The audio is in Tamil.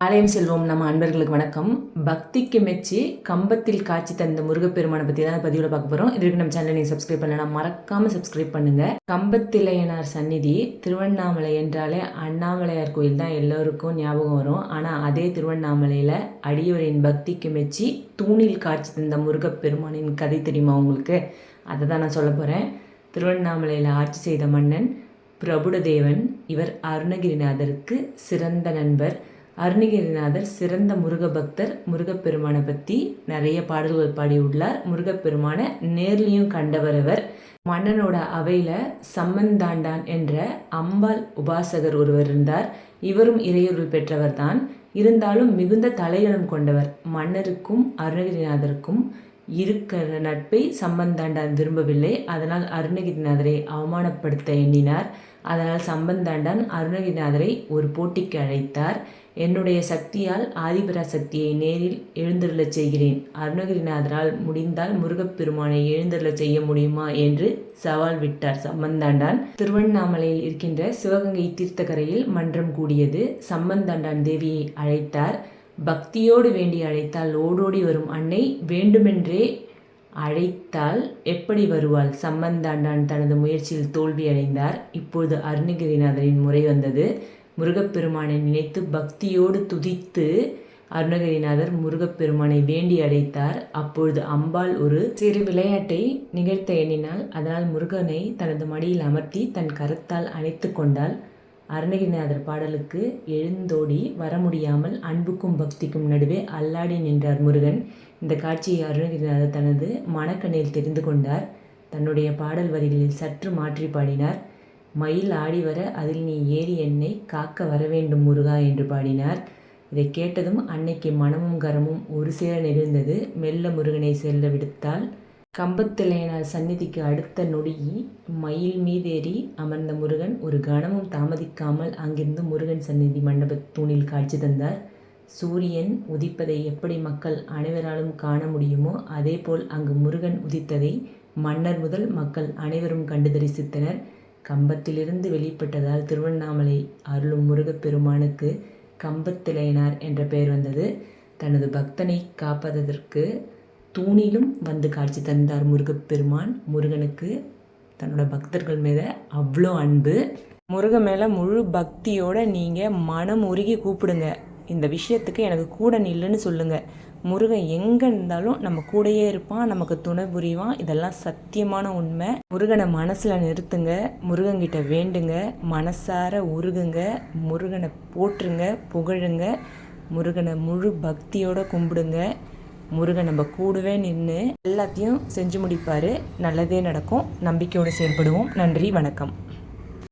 ஆலயம் செல்வோம் நம்ம அன்பர்களுக்கு வணக்கம். பக்திக்கு மெச்சி கம்பத்தில் காட்சி தந்த முருகப்பெருமானை பற்றி தான் பதிவில் பார்க்க போகிறோம். இதுக்கு நம்ம சேனலை நீங்கள் சப்ஸ்கிரைப் பண்ணலாம், மறக்காமல் சப்ஸ்கிரைப் பண்ணுங்கள். கம்பத்திலையனார் சந்நிதி திருவண்ணாமலை என்றாலே அண்ணாமலையார் கோயில் தான் எல்லோருக்கும் ஞாபகம் வரும். ஆனால் அதே திருவண்ணாமலையில் அடியவரின் பக்திக்கு மெச்சி தூணில் காட்சி தந்த முருகப்பெருமானின் கதை தெரியுமா உங்களுக்கு? அதை தான் நான் சொல்ல போகிறேன். திருவண்ணாமலையில் ஆட்சி செய்த மன்னன் பிரபுடதேவன். இவர் அருணகிரிநாதருக்கு சிறந்த நண்பர். அருணகிரிநாதர் சிறந்த முருக பக்தர். முருகப்பெருமானை பற்றி நிறைய பாடல்கள் பாடியுள்ளார். முருகப்பெருமானை நேர்லையும் கண்டவர் அவர். மன்னனோட அவையில் சம்பந்தாண்டான் என்ற அம்பாள் உபாசகர் ஒருவர் இருந்தார். இவரும் இறையொருள் பெற்றவர் தான். இருந்தாலும் மிகுந்த தலையணம் கொண்டவர். மன்னருக்கும் அருணகிரிநாதருக்கும் இருக்கிற நட்பை சம்பந்தாண்டான் விரும்பவில்லை. அதனால் அருணகிரிநாதரை அவமானப்படுத்த எண்ணினார். அதனால் சம்பந்தாண்டான் அருணகிரிநாதரை ஒரு போட்டிக்கு அழைத்தார். என்னுடைய சக்தியால் ஆதிபராசக்தியை நேரில் எழுந்தருளச் செய்கிறேன். அருணகிரிநாதரால் முடிந்தால் முருகப்பெருமானை எழுந்தருளச் செய்ய முடியுமா என்று சவால் விட்டார் சம்பந்தாண்டான். திருவண்ணாமலையில் இருக்கின்ற சிவகங்கை தீர்த்தக்கரையில் மன்றம் கூடியது. சம்பந்தாண்டான் தேவியை அழைத்தார். பக்தியோடு வேண்டி அழைத்தால் ஓடோடி வரும் அன்னை, வேண்டுமென்றே அழைத்தால் எப்படி வருவாள்? சம்பந்தாண்டான் தனது முயற்சியில் தோல்வி அடைந்தார். இப்பொழுது அருணகிரிநாதரின் முறை வந்தது. முருகப்பெருமானை நினைத்து பக்தியோடு துதித்து அருணகிரிநாதர் முருகப்பெருமானை வேண்டி அழைத்தார். அப்பொழுது அம்பாள் ஒரு சிறு விளையாட்டை நிகழ்த்த எண்ணினாள். அதனால் முருகனை தனது மடியில் அமர்த்தி தன் கரத்தால் அணைத்து கொண்டாள். அருணகிரிநாதர் பாடலுக்கு எழுந்தோடி வர முடியாமல் அன்புக்கும் பக்திக்கும் நடுவே அல்லாடி நின்றார் முருகன். இந்த காட்சியை அருணகிரிநாதர் தனது மனக்கண்ணில் தெரிந்து கொண்டார். தன்னுடைய பாடல் வரிகளில் சற்று மாற்றி பாடினார். மயில் ஆடி வர அதில் நீ ஏறி என்னை காக்க வரவேண்டும் முருகா என்று பாடினார். இதை கேட்டதும் அன்னைக்கு மனமும் கரமும் ஒரு சேர நெகிழ்ந்தது. மெல்ல முருகனை செல்ல விடுத்தாள். கம்பத்திலையனார் சந்நிதிக்கு அடுத்த நொடி மயில் மீதேறி அமர்ந்த முருகன் ஒரு கணமும் தாமதிக்காமல் அங்கிருந்து முருகன் சந்நிதி மண்டப தூணில் காட்சி தந்தார். சூரியன் உதிப்பதை எப்படி மக்கள் அனைவராலும் காண முடியுமோ அதேபோல் அங்கு முருகன் உதித்ததை மன்னர் முதல் மக்கள் அனைவரும் கண்டு தரிசித்தனர். கம்பத்திலிருந்து வெளிப்பட்டதால் திருவண்ணாமலை அருளும் முருகப்பெருமானுக்கு கம்பத்திலையனார் என்ற பெயர் வந்தது. தனது பக்தனை காப்பதற்கு தூணிலும் வந்து காட்சி தந்தார் முருகப்பெருமான். முருகனுக்கு தன்னோட பக்தர்கள் மேலே அவ்வளோ அன்பு. முருகன் மேலே முழு பக்தியோடு நீங்கள் மனம் உருகி கூப்பிடுங்க. இந்த விஷயத்துக்கு எனக்கு கூட நில்லுன்னு சொல்லுங்கள். முருகன் எங்கே இருந்தாலும் நம்ம கூடையே இருப்பான், நமக்கு துணை புரிவான். இதெல்லாம் சத்தியமான உண்மை. முருகனை மனசில் நிறுத்துங்க. முருகன்கிட்ட வேண்டுங்க. மனசார உருகுங்க. முருகனை போற்றுங்க, புகழுங்க. முருகனை முழு பக்தியோடு கும்பிடுங்க. முருகன் நம்ம கூடவே நின்று எல்லாத்தையும் செஞ்சு முடிப்பார். நல்லதே நடக்கும். நம்பிக்கையோடு செயல்படுவோம். நன்றி, வணக்கம்.